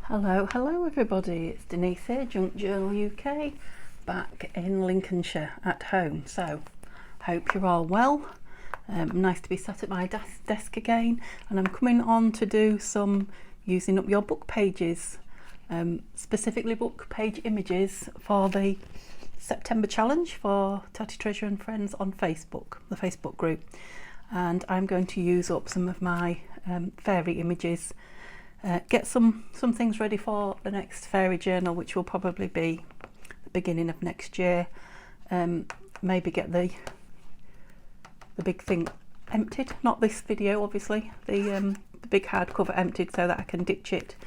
Hello everybody, it's Denise here, Junk Journal UK, back in Lincolnshire at home. So, hope you're all well. Nice to be sat at my desk again, and I'm coming on to do some using up your book pages, specifically book page images for the September challenge for Tatty Treasure and Friends on Facebook, the Facebook group. And I'm going to use up some of my fairy images. Get some things ready for the next fairy journal, which will probably be the beginning of next year. Maybe get the big thing emptied, not this video obviously, the big hardcover emptied, so that I can ditch it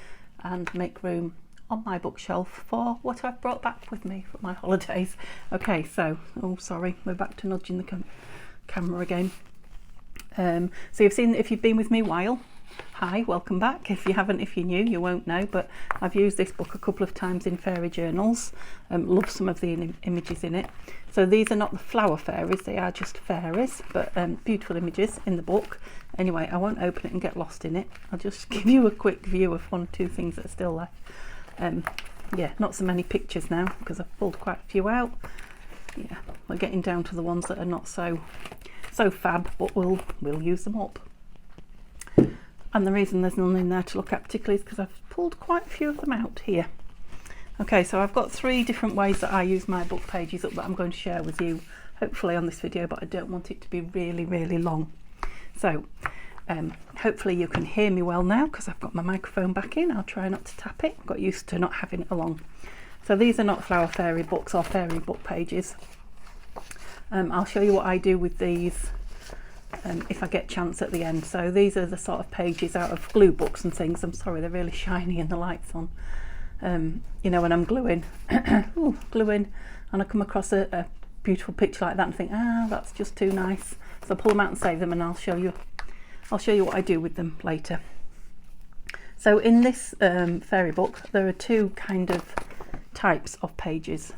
and make room on my bookshelf for what I've brought back with me for my holidays. Okay, so, oh sorry, we're back to nudging the camera again. So you've seen, if you've been with me a while, hi, welcome back. If you haven't, if you're new, you won't know, but I've used this book a couple of times in fairy journals. Love some of the images in it. So these are not the flower fairies, they are just fairies, but beautiful images in the book. Anyway, I won't open it and get lost in it. I'll just give you a quick view of one or two things that are still left. Yeah, not so many pictures now because I've pulled quite a few out. Yeah, we're getting down to the ones that are not so fab, but we'll use them up. And the reason there's none in there to look at particularly is because I've pulled quite a few of them out here. Okay, so I've got 3 different ways that I use my book pages up that I'm going to share with you, hopefully on this video, but I don't want it to be really long. So hopefully you can hear me well now because I've got my microphone back in. I'll try not to tap it. Got used to not having it along. So these are not flower fairy books or fairy book pages. I'll show you what I do with these if I get a chance at the end. So these are the sort of pages out of glue books and things. I'm sorry, they're really shiny and the light's on. You know, when I'm gluing, gluing, and I come across a beautiful picture like that and think, that's just too nice. So I'll pull them out and save them, and I'll show you what I do with them later. So in this fairy book, there are 2 kind of types of pages.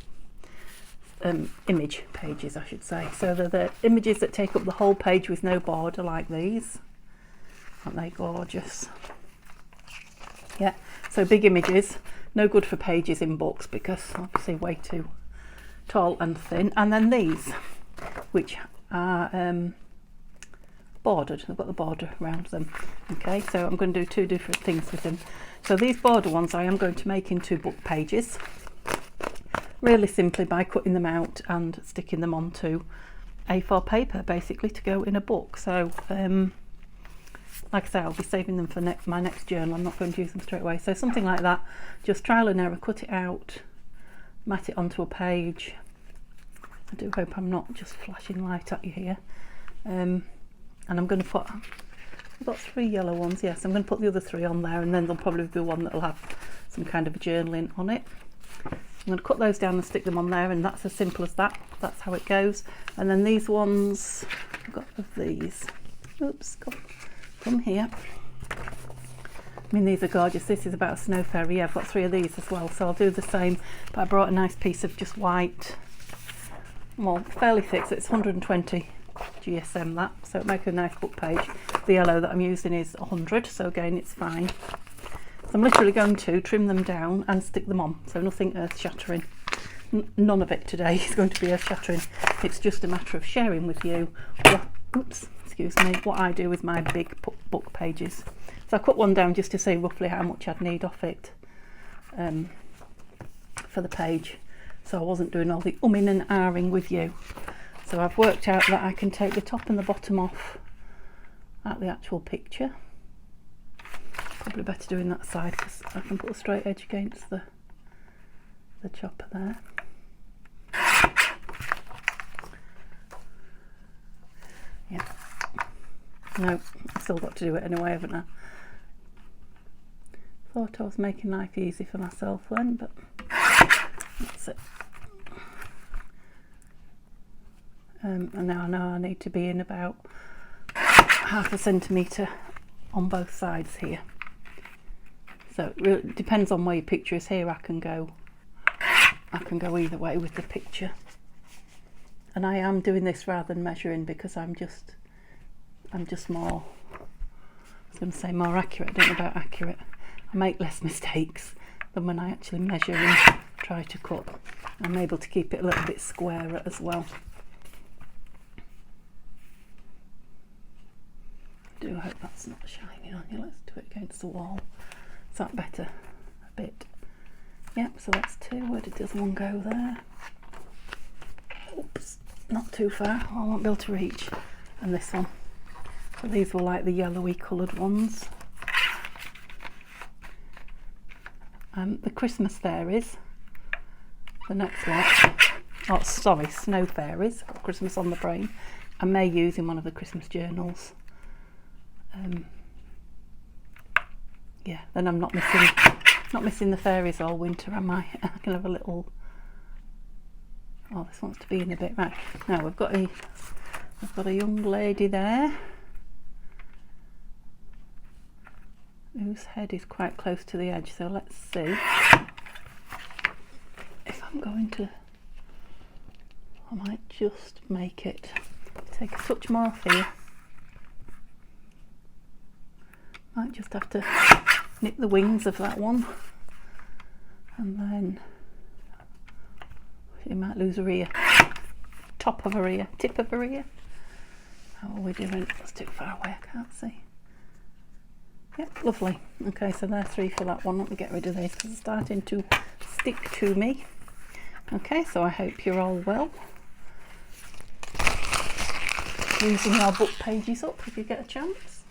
Image pages, I should say. So they're the images that take up the whole page with no border, like these. Aren't they gorgeous? Yeah, so big images, no good for pages in books because obviously way too tall and thin. And then these, which are bordered, they've got the border around them. Okay, so I'm going to do 2 different things with them. So these border ones I am going to make into book pages, really simply by cutting them out and sticking them onto A4 paper, basically, to go in a book. So like I say, I'll be saving them for my next journal. I'm not going to use them straight away. So something like that, just trial and error, cut it out, mat it onto a page. I do hope I'm not just flashing light at you here. And I'm going to put, I've got 3 yellow ones, yes, I'm going to put the other 3 on there, and then there'll probably be one that'll have some kind of a journaling on it. I'm going to cut those down and stick them on there, and that's as simple as that. That's how it goes. And then these ones, I've got of these. Oops, come here. I mean, these are gorgeous. This is about a snow fairy. Yeah, I've got 3 of these as well, so I'll do the same. But I brought a nice piece of just white, well, fairly thick, so it's 120 GSM that, so it'll make a nice book page. The yellow that I'm using is 100, so again, it's fine. I'm literally going to trim them down and stick them on, so nothing earth-shattering. None of it today is going to be earth-shattering. It's just a matter of sharing with you what I do with my big book pages. So I cut one down just to see roughly how much I'd need off it for the page, so I wasn't doing all the umming and ahhing with you. So I've worked out that I can take the top and the bottom off at the actual picture. Probably better doing that side because I can put a straight edge against the chopper there. Yeah. No, I've still got to do it anyway, haven't I? Thought I was making life easy for myself then, but that's it. And now I know I need to be in about 1/2 centimetre on both sides here. So it really depends on where your picture is. Here I can go either way with the picture. And I am doing this rather than measuring because I'm just more, I was going to say more accurate, I don't know about accurate. I make less mistakes than when I actually measure and try to cut. I'm able to keep it a little bit squarer as well. I do hope that's not shining on you. Let's do it against the wall. Is that better? A bit. Yep, so that's 2. Where does one go there? Oops, not too far. I won't be able to reach. And this one. So these were like the yellowy coloured ones. The Christmas fairies. The next lot. Oh, sorry, snow fairies. Got Christmas on the brain. I may use in one of the Christmas journals. Yeah, then I'm not missing the fairies all winter, am I? I can have a little. Oh, this wants to be in a bit. Right, now I've got a young lady there whose head is quite close to the edge, so let's see if I'm going to. I might just make it take a touch more off here. Might just have to nip the wings of that one, and then she might lose her ear. Top of her ear, tip of her ear. How are we doing? That's too far away, I can't see. Yep, lovely. Okay, so there's 3 for that one. Let me get rid of these because it's starting to stick to me. Okay, so I hope you're all well. Using your book pages up if you get a chance.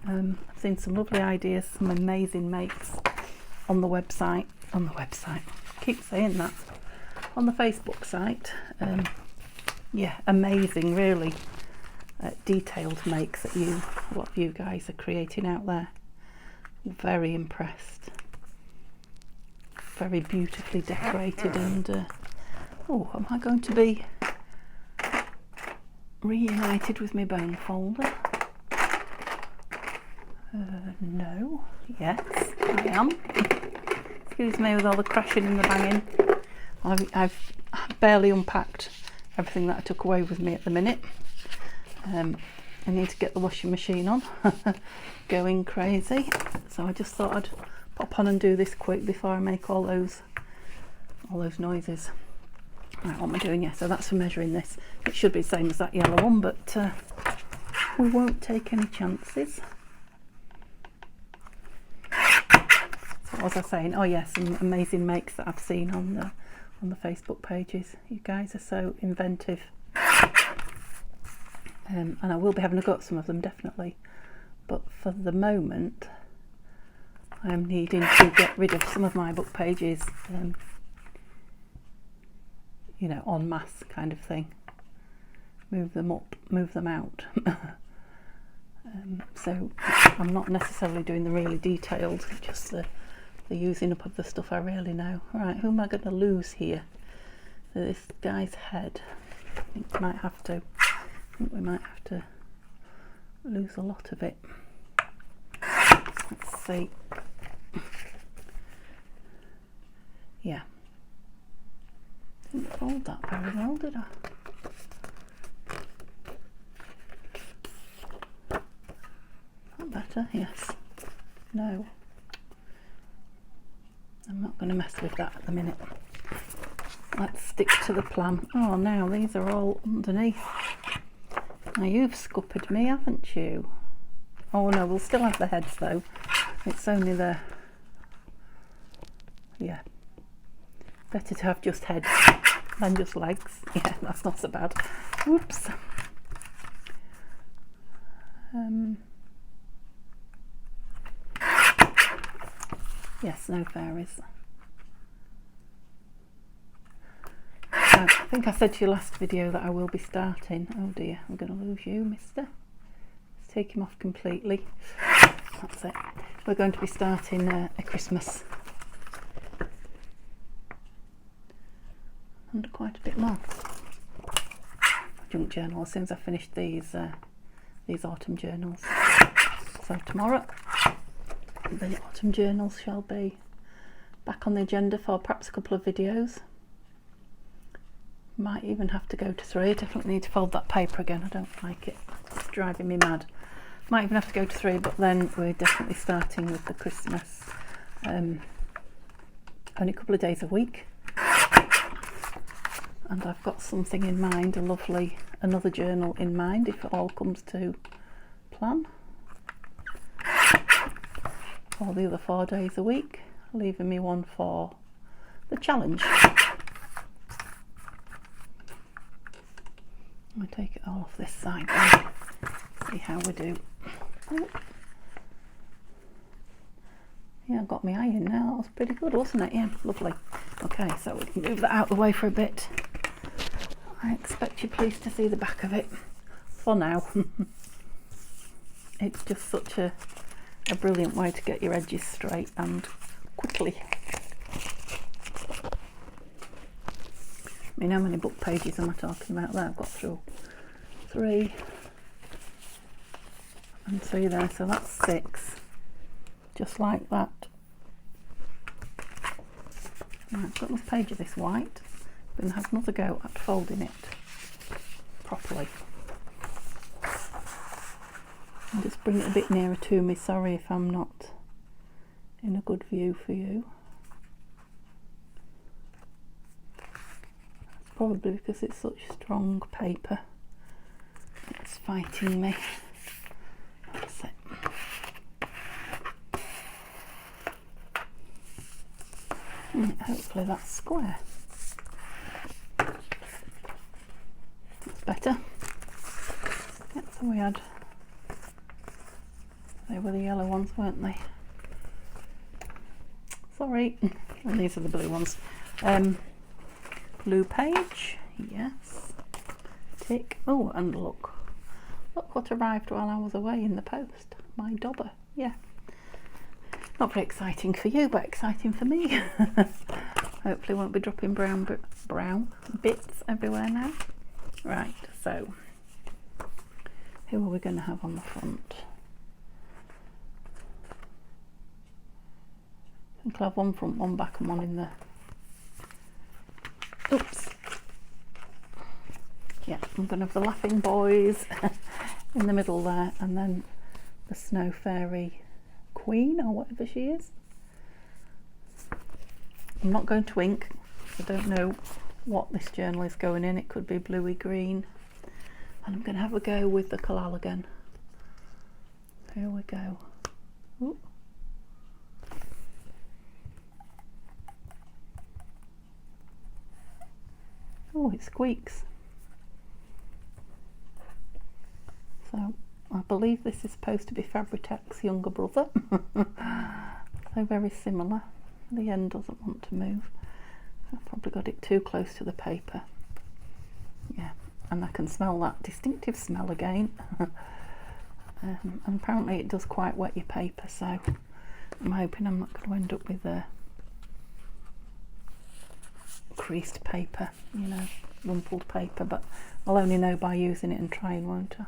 I've seen some lovely ideas, some amazing makes on the website. I keep saying that. On the Facebook site. Yeah, amazing, really detailed makes that a lot of you guys are creating out there. Very impressed. Very beautifully decorated, and oh, am I going to be reunited with my bone folder? No. Yes, I am. Excuse me with all the crashing and the banging. I've barely unpacked everything that I took away with me at the minute. I need to get the washing machine on. Going crazy. So I just thought I'd pop on and do this quick before I make all those noises. Right, what am I doing? Yeah, so that's for measuring this. It should be the same as that yellow one, but we won't take any chances. What was I saying? Oh yes, some amazing makes that I've seen on the Facebook pages. You guys are so inventive, and I will be having a go at some of them definitely. But for the moment, I am needing to get rid of some of my book pages, you know, en masse kind of thing. Move them up, move them out. So I'm not necessarily doing the really detailed, just the using up of the stuff I really know. Right, who am I going to lose here? So this guy's head. I think we might have to lose a lot of it. Let's see. Yeah. Didn't fold that very well, did I? That better? Yes. No. I'm not going to mess with that at the minute. Let's stick to the plan. Oh, now these are all underneath. Now you've scuppered me, haven't you? Oh no, we'll still have the heads though. It's only the... Yeah. Better to have just heads than just legs. Yeah, that's not so bad. Whoops. Yes, no fairies. I think I said to your last video that I will be starting. Oh dear, I'm going to lose you, mister. Let's take him off completely. That's it. We're going to be starting a Christmas. And quite a bit more. Junk journal as soon as I finish these autumn journals. So tomorrow the autumn journals shall be back on the agenda for perhaps a couple of videos. Might even have to go to 3. Definitely need to fold that paper again. I don't like it. It's driving me mad. Might even have to go to 3, but then we're definitely starting with the Christmas. Only a couple of days a week. And I've got something in mind, another journal in mind, if it all comes to plan. For the other 4 days a week, leaving me one for the challenge. I'm going to take it all off this side then, see how we do. Oh. Yeah, I got my eye in now. That was pretty good, wasn't it? Yeah, lovely. Okay, so we can move that out of the way for a bit. I expect you're pleased to see the back of it for now. It's just such a brilliant way to get your edges straight and quickly. I mean, how many book pages am I talking about there? I've got through 3 and 3 there, so that's 6. Just like that. Right, I've got enough page of this white. I'm going to have another go at folding it properly. And just bring it a bit nearer to me. Sorry if I'm not in a good view for you. It's probably because it's such strong paper. It's fighting me. That's it. Hopefully that's square. That's better. Yeah, so we had, they were the yellow ones, weren't they? Sorry, and these are the blue ones. Blue page, yes. Tick. Oh, and look what arrived while I was away in the post. My dobber, yeah. Not very exciting for you, but exciting for me. Hopefully won't be dropping brown bits everywhere now. Right, so who are we going to have on the front? I think I'll have one front, one back and one in the... Oops. Yeah, I'm going to have the Laughing Boys in the middle there, and then the Snow Fairy Queen, or whatever she is. I'm not going to ink. I don't know what this journal is going in. It could be bluey green. And I'm going to have a go with the collal again. Here we go. Ooh. Oh, it squeaks. So I believe this is supposed to be Fabri-Tech's younger brother. So very similar. The end doesn't want to move. I've probably got it too close to the paper. Yeah, and I can smell that distinctive smell again. And apparently it does quite wet your paper, so I'm hoping I'm not going to end up with a creased paper, you know, rumpled paper, but I'll only know by using it and trying, won't I?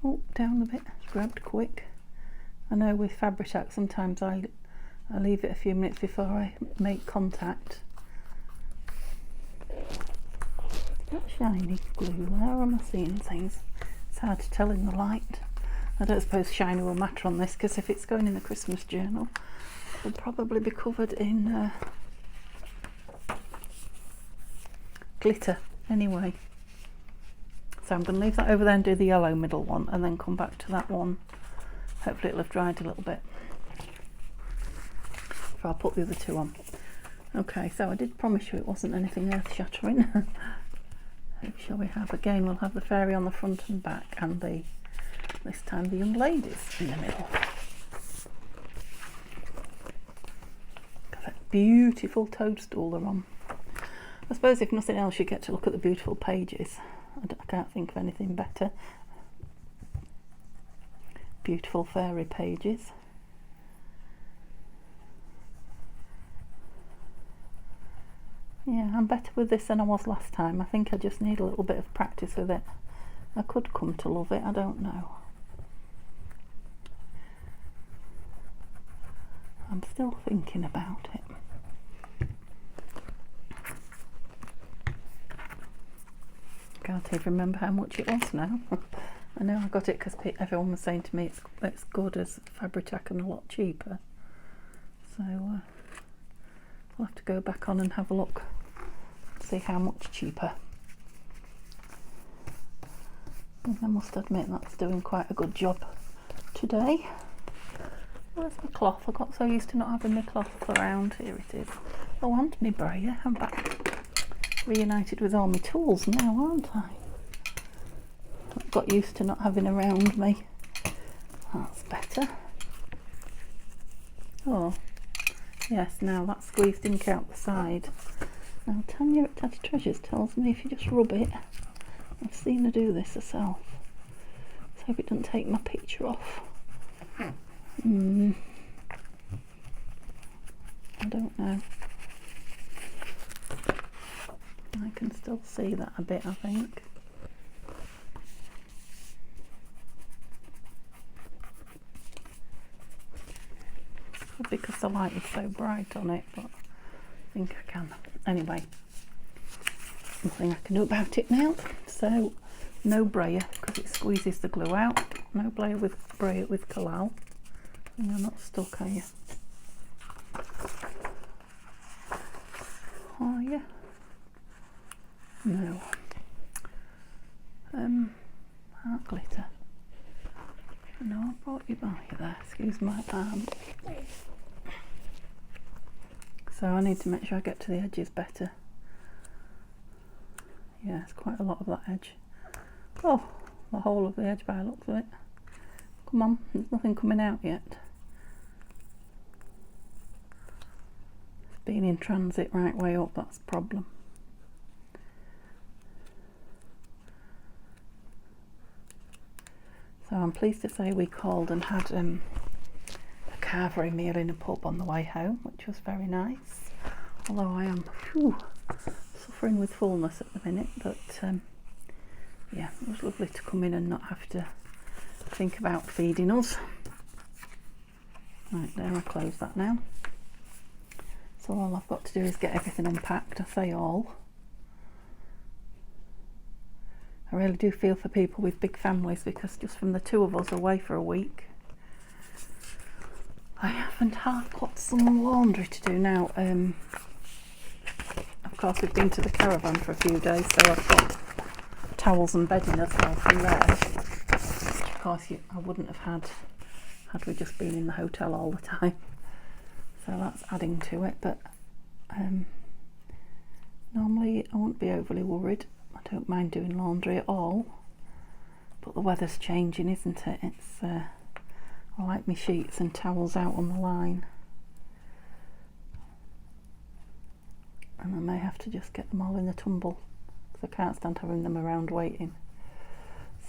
Oh, down a bit, grabbed quick. I know with Fabri-Tech sometimes I leave it a few minutes before I make contact. That shiny glue there, am I seeing things? It's hard to tell in the light. I don't suppose shiny will matter on this, because if it's going in the Christmas journal, it'll probably be covered in glitter anyway. So I'm going to leave that over there and do the yellow middle one, and then come back to that one. Hopefully it'll have dried a little bit. So I'll put the other two on. Okay, so I did promise you it wasn't anything earth-shattering. Who shall we have? Again, we'll have the fairy on the front and back, and this time the young ladies in the middle. Got that beautiful toadstool they're on. I suppose if nothing else you get to look at the beautiful pages. I can't think of anything better. Beautiful fairy pages. Yeah, I'm better with this than I was last time. I think I just need a little bit of practice with it. I could come to love it, I don't know. I'm still thinking about it. God, can't even remember how much it was now. I know I got it because everyone was saying to me it's good as Fabri-Tac and a lot cheaper. So I'll have to go back on and have a look, see how much cheaper. And I must admit that's doing quite a good job today. Where's my cloth? I got so used to not having my cloth around. Here it is. Oh, and my brayer. I'm back reunited with all my tools now, aren't I? I've got used to not having around me. That's better. Oh, yes, now that's squeezed ink out the side. Now Tanya at Tatty Treasures tells me if you just rub it, I've seen her do this herself. Let's hope it doesn't take my picture off. I don't know. I can still see that a bit, I think. Because the light is so bright on it, but I think I can. Anyway, nothing I can do about it now. So, no brayer because it squeezes the glue out. No brayer with Collal. And you're not stuck, are you? Are you? No. Heart glitter. No, I brought you by there. Excuse my arm. So I need to make sure I get to the edges better. Yeah, it's quite a lot of that edge. Oh, the whole of the edge by the looks of it. Come on, there's nothing coming out yet. It's been in transit right way up, that's the problem. So I'm pleased to say we called and had a carvery meal in a pub on the way home, which was very nice. Although I am suffering with fullness at the minute, but yeah, it was lovely to come in and not have to think about feeding us. Right, there, I close that now. So all I've got to do is get everything unpacked. I say all. I really do feel for people with big families because just from the two of us away for a week, I haven't got some laundry to do now. Of course, we've been to the caravan for a few days, so I've got towels and bedding as well from there, which of course I wouldn't have had we just been in the hotel all the time. So that's adding to it, but normally I won't be overly worried. I don't mind doing laundry at all, but the weather's changing, isn't it? It's I like my sheets and towels out on the line, and I may have to just get them all in the tumble because I can't stand having them around waiting.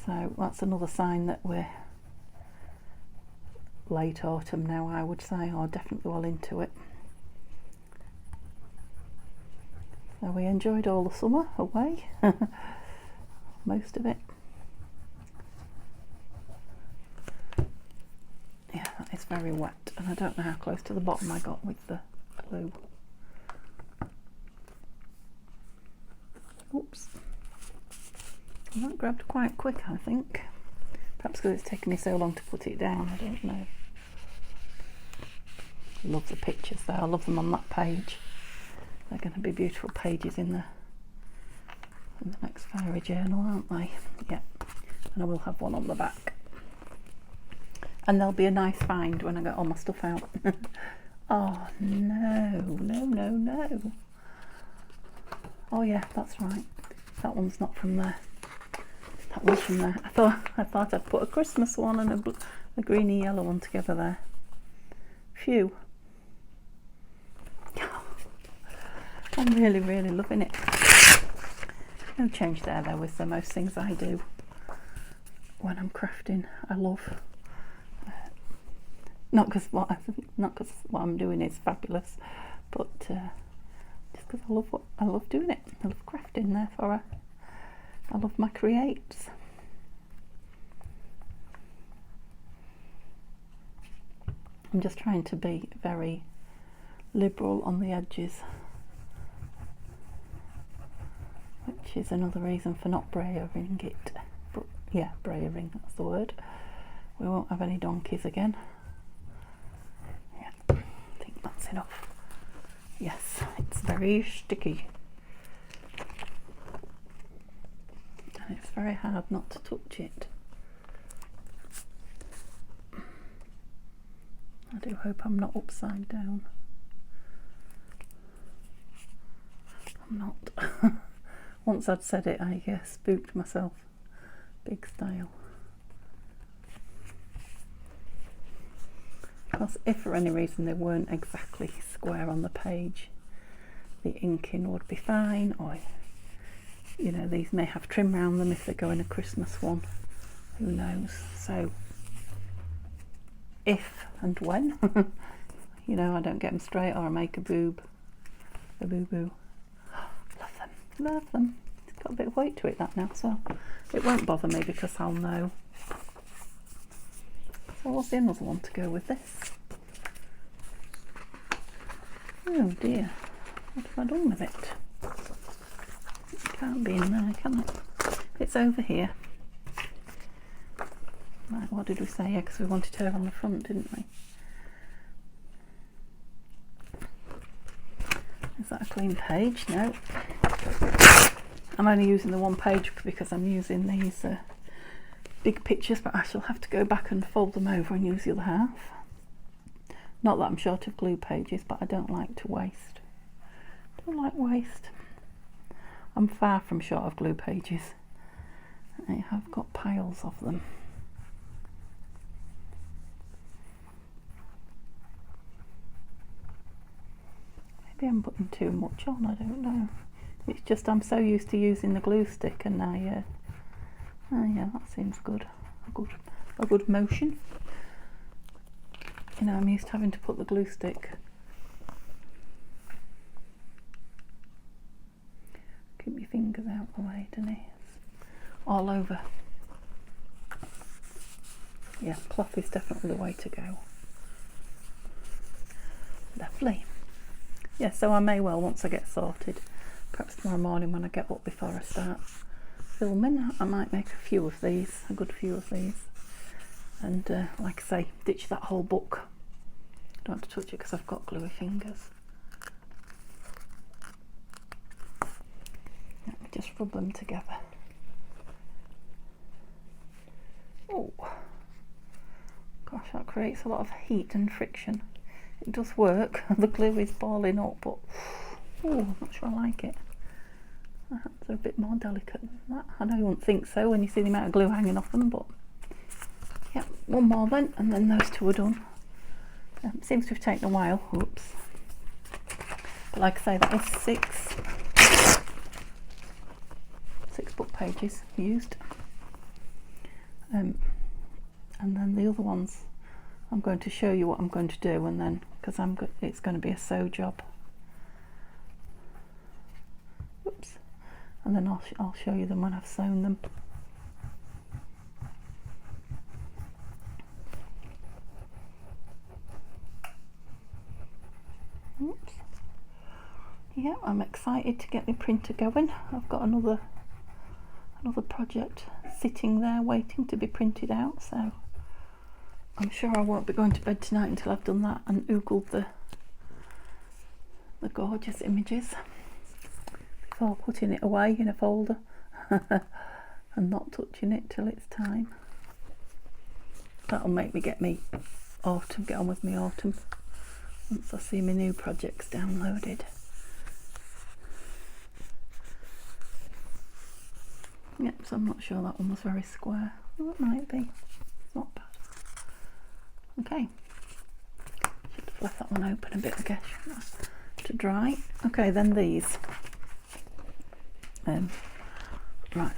So that's another sign that we're late autumn now, I would say, or definitely well into it. So we enjoyed all the summer away, most of it. Yeah, that is very wet, and I don't know how close to the bottom I got with the glue. Oops. Well, that grabbed quite quick, I think. Perhaps because it's taken me so long to put it down, I don't know. I love the pictures there, I love them on that page. They're going to be beautiful pages in the next fairy journal, aren't they? Yeah, and I will have one on the back. And there'll be a nice find when I get all my stuff out. Oh, no. Oh yeah, that's right. That one's not from there. That one's from there. I thought I'd put a Christmas one and a greeny yellow one together there. Phew. I'm really loving it. No change there though with the most things I do when I'm crafting. I love, not because what I'm doing is fabulous, but just because I love doing it. I love crafting, therefore I love my creates. I'm just trying to be very liberal on the edges, which which is another reason for not brayering it. Yeah, brayering, that's the word. We won't have any donkeys again. Yeah, I think that's enough. Yes, it's very sticky. And it's very hard not to touch it. I do hope I'm not upside down. I'm not. Once I'd said it, I spooked myself. Big style. Because if for any reason they weren't exactly square on the page, the inking would be fine, or you know, these may have trim around them if they go in a Christmas one, who knows. So if and when you know, I don't get them straight or I make a boo-boo. Love them. It's got a bit of weight to it, that now, so it won't bother me because I'll know. So what's the another one to go with this? Oh dear, what have I done with it? It can't be in there, can it? It's over here. Right, what did we say? Yeah, because we wanted her on the front, didn't we? Is that a clean page? No. I'm only using the one page because I'm using these big pictures, but I shall have to go back and fold them over and use the other half. Not that I'm short of glue pages, but I don't like to waste. Don't like waste. I'm far from short of glue pages. I have got piles of them. Maybe I'm putting too much on, I don't know. It's just I'm so used to using the glue stick, and oh yeah, that seems good. A good motion. You know, I'm used to having to put the glue stick. Keep your fingers out the way, Denise. All over. Yeah, cloth is definitely the way to go. Lovely. Yeah, so I may well, once I get sorted, perhaps tomorrow morning when I get up before I start filming, I might make a few of these, a good few of these. And like I say, ditch that whole book. I don't have to touch it because I've got gluey fingers. Let me just rub them together. Oh, gosh, that creates a lot of heat and friction. It does work. The glue is balling up, but oh, I'm not sure I like it. My hands are a bit more delicate than that. I know you wouldn't think so when you see the amount of glue hanging off them, but yeah, one more then, and then those two are done. It seems to have taken a while. Oops. But like I say, that is six book pages used. And then the other ones, I'm going to show you what I'm going to do, and then because it's going to be a sew job. Whoops. And then I'll show you them when I've sewn them. Oops. Yeah, I'm excited to get the printer going. I've got another project sitting there waiting to be printed out, so I'm sure I won't be going to bed tonight until I've done that and oogled the gorgeous images before putting it away in a folder and not touching it till it's time. That'll make me get on with me autumn once I see my new projects downloaded. Yep, so I'm not sure that one was very square. Well, it might be. It's not bad. Okay. Should have left that one open a bit, I guess, to dry. Okay, then these. Right,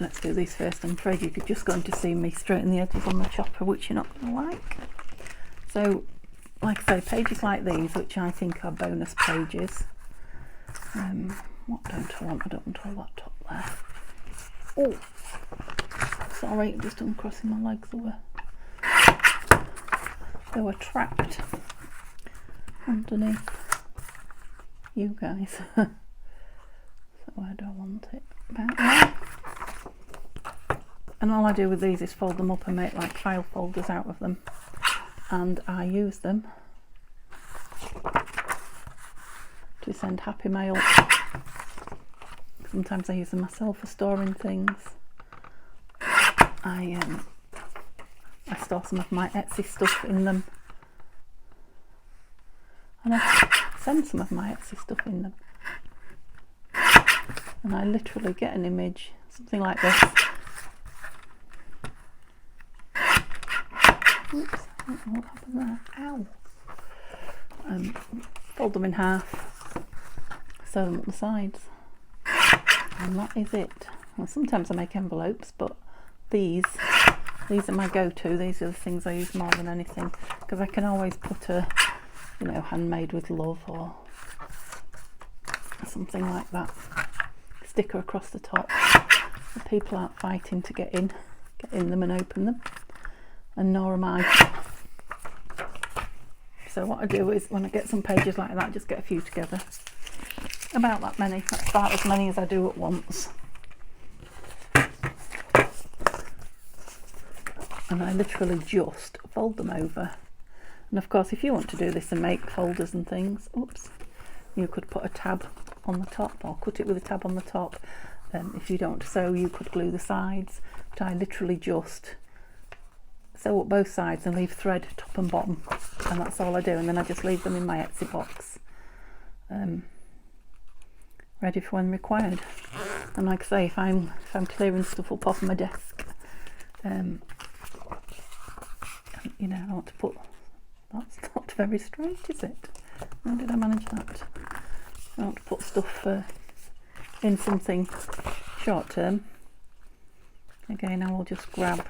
let's do these first. I'm afraid you're just going to see me straighten the edges on the chopper, which you're not going to like. So, like I say, pages like these, which I think are bonus pages. What don't I want? I don't want all that top there. Oh, sorry, just uncrossing my legs. They were trapped underneath you guys. So I don't want it. about there. And all I do with these is fold them up and make like file folders out of them, and I use them to send happy mail. Sometimes I use them myself for storing things. I store some of my Etsy stuff in them, and I send some of my Etsy stuff in them, and I literally get an image, something like this. Oops, I don't know what happened there. Ow! Fold them in half, sew them up the sides, and that is it. Well, sometimes I make envelopes, but these are my go-to. These are the things I use more than anything, because I can always put a, you know, handmade with love or something like that sticker across the top, so people aren't fighting to get in them and open them, and nor am I. So what I do is when I get some pages like that, just get a few together, about that many. That's about as many as I do at once. And I literally just fold them over. And of course, if you want to do this and make folders and things, oops, you could put a tab on the top, or cut it with a tab on the top. If you don't sew, you could glue the sides, but I literally just sew up both sides and leave thread top and bottom, and that's all I do. And then I just leave them in my Etsy box, ready for when required. And like I say, if I'm clearing stuff up off my desk, you know, I want to put, that's not very straight, is it? How did I manage that? I want to put stuff in something short term. Again, I will just grab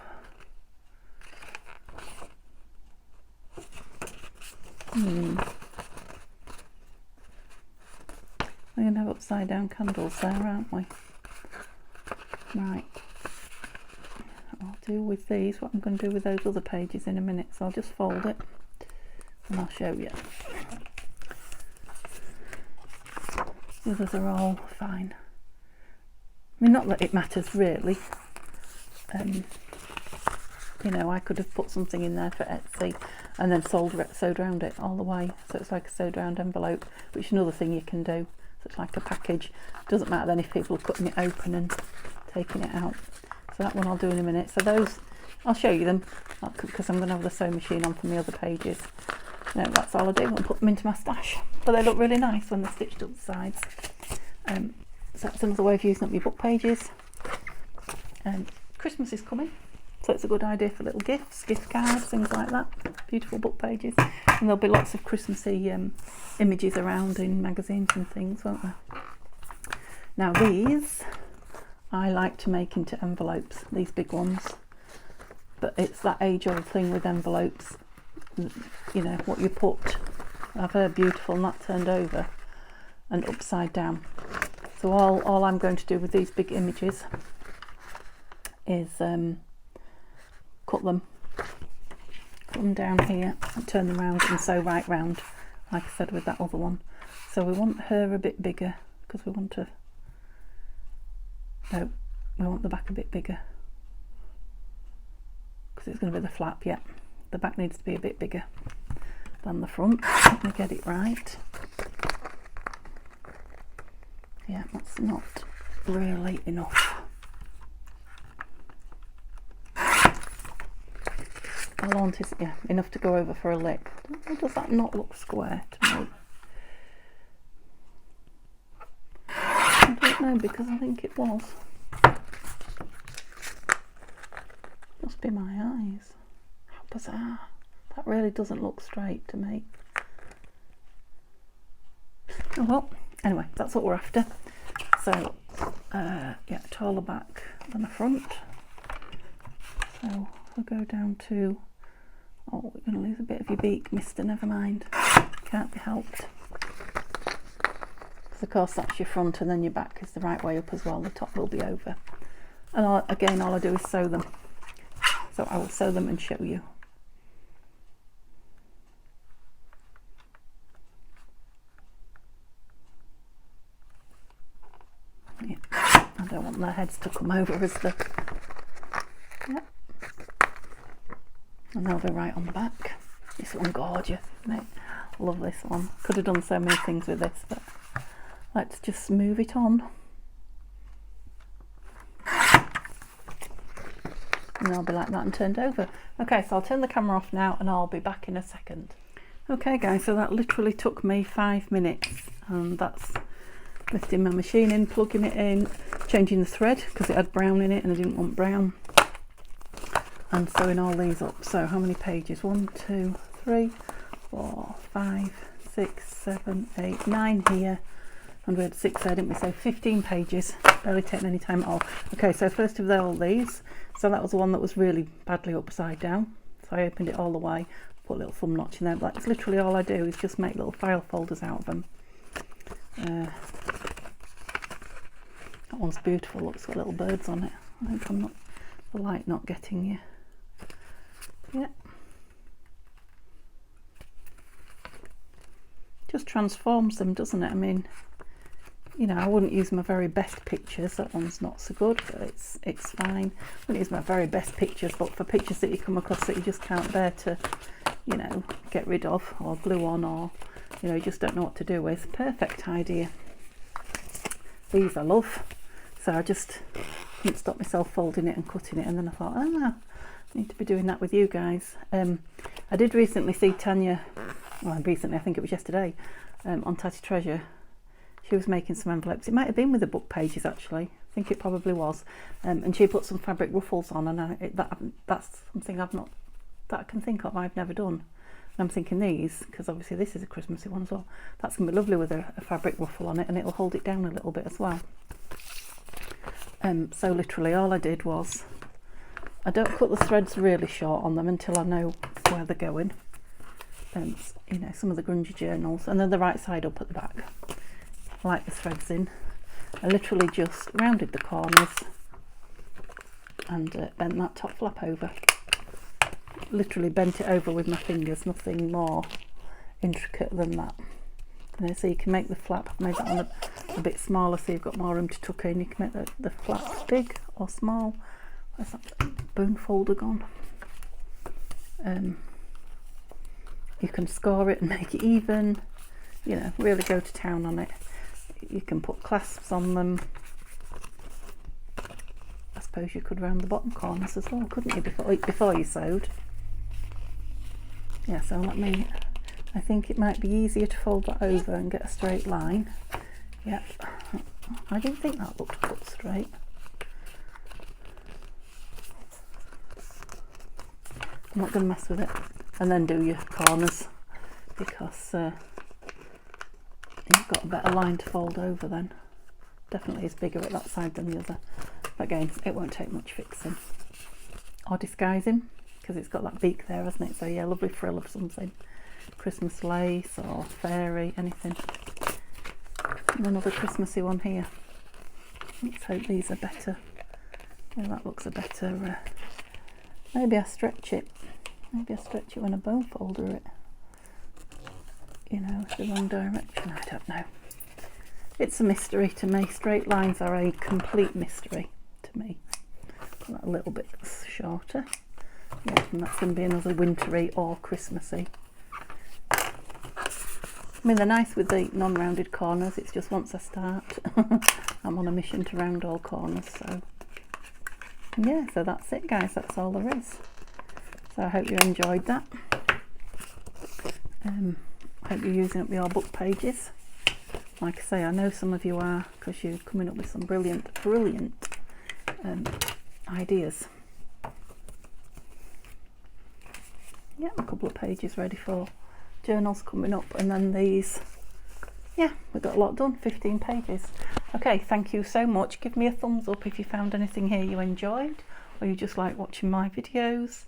we're going to have upside down candles there, aren't we? Right. I'll do with these what I'm going to do with those other pages in a minute, so I'll just fold it and I'll show you. The others are all fine. I mean, not that it matters really. You know, I could have put something in there for Etsy and then sewed around it all the way, so it's like a sewed round envelope, which is another thing you can do. So it's like a package. Doesn't matter then if people are cutting it open and taking it out. So that one I'll do in a minute. So those, I'll show you them, because I'm going to have the sewing machine on for the other pages. No, that's all I do. I'll put them into my stash. But they look really nice when they're stitched up the sides. So that's another way of using up your book pages. Christmas is coming, so it's a good idea for little gifts, gift cards, things like that. Beautiful book pages. And there'll be lots of Christmassy images around in magazines and things, won't there? Now these I like to make into envelopes, these big ones. But it's that age-old thing with envelopes, you know, what you put. I've heard beautiful, not turned over and upside down. So all I'm going to do with these big images is cut them down here and turn them round and sew right round, like I said with that other one. So we want her a bit bigger, because we want to, no, we want the back a bit bigger, because it's going to be the flap. Yeah, the back needs to be a bit bigger than the front. Let me get it right. Yeah, that's not really enough. All I want is, yeah, enough to go over for a lip. Does that not look square to me? I don't know, because I think it was. Must be my eyes. How bizarre. That really doesn't look straight to me. Oh well, anyway, that's what we're after. So, yeah, taller back than the front. So we'll go down to, oh, we're going to lose a bit of your beak, mister, never mind. Can't be helped. Because of course that's your front, and then your back is the right way up as well. The top will be over. And again, all I do is sew them. So I will sew them and show you. Yeah, I don't want their heads to come over as the, yeah. And they'll be right on the back. This one gorgeous, isn't it? Love this one. Could have done so many things with this, but let's just move it on. And they'll be like that and turned over. Okay, so I'll turn the camera off now and I'll be back in a second. Okay guys, so that literally took me 5 minutes, and that's lifting my machine in, plugging it in, changing the thread because it had brown in it and I didn't want brown, and sewing all these up. So how many pages? 1, 2, 3, 4, 5, 6, 7, 8, 9 here, and we had 6 there, didn't we? So 15 pages, barely taking any time at all. Okay, so first of all these, so that was the one that was really badly upside down, so I opened it all the way, put a little thumb notch in there, but that's literally all I do, is just make little file folders out of them. That one's beautiful, look, it's got little birds on it. I think I'm not, the light not getting you. Yeah. Just transforms them, doesn't it? I mean, you know, I wouldn't use my very best pictures. That one's not so good, but it's fine. I wouldn't use my very best pictures, but for pictures that you come across that you just can't bear to, you know, get rid of or glue on, or, you know, you just don't know what to do with. Perfect idea. These I love. So I just couldn't stop myself folding it and cutting it, and then I thought, I need to be doing that with you guys. I did recently see Tanya, well, recently, I think it was yesterday, on Tatty Treasure. She was making some envelopes. It might have been with the book pages actually. I think it probably was. And she put some fabric ruffles on, and that's something I've not, that I can think of, I've never done. And I'm thinking these, because obviously this is a Christmassy one as well, that's going to be lovely with a fabric ruffle on it, and it'll hold it down a little bit as well. So literally all I did was, I don't cut the threads really short on them until I know where they're going. You know, some of the grungy journals, and then the right side up at the back, like the threads in. I literally just rounded the corners and bent that top flap over. Literally bent it over with my fingers, nothing more intricate than that. You know, so you can make the flap, I've made that one a bit smaller so you've got more room to tuck in. You can make the flaps big or small. Where's that bone folder gone? You can score it and make it even, you know, really go to town on it. You can put clasps on them. I suppose you could round the bottom corners as well, couldn't you, before you sewed? Yeah, so let me, I think it might be easier to fold that over and get a straight line. Yep, I didn't think that looked cut straight. I'm not going to mess with it. And then do your corners, because you've got a better line to fold over then. Definitely is bigger at that side than the other. But again, it won't take much fixing or disguising, because it's got that beak there, hasn't it? So yeah, lovely frill of something. Christmas lace or fairy, anything. And another Christmassy one here. Let's hope these are better. Yeah, that looks a better, maybe I stretch it. Maybe I stretch it when I bone folder it. You know, it's the wrong direction, I don't know. It's a mystery to me. Straight lines are a complete mystery to me. That a little bit shorter. Yeah, and that's going to be another wintry or Christmassy. I mean, they're nice with the non-rounded corners. It's just once I start, I'm on a mission to round all corners. So yeah, so that's it guys, that's all there is. So I hope you enjoyed that. I hope you're using up your book pages. Like I say, I know some of you are, because you're coming up with some brilliant ideas. Yeah, a couple of pages ready for journals coming up, and then these. Yeah, we got a lot done, 15 pages. Okay, thank you so much. Give me a thumbs up if you found anything here you enjoyed, or you just like watching my videos.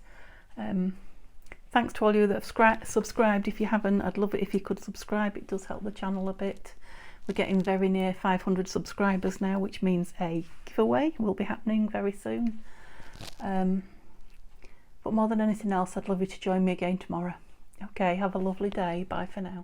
Thanks to all you that have subscribed. If you haven't, I'd love it if you could subscribe. It does help the channel a bit. We're getting very near 500 subscribers now, which means a giveaway will be happening very soon. But more than anything else, I'd love you to join me again tomorrow. Okay, have a lovely day. Bye for now.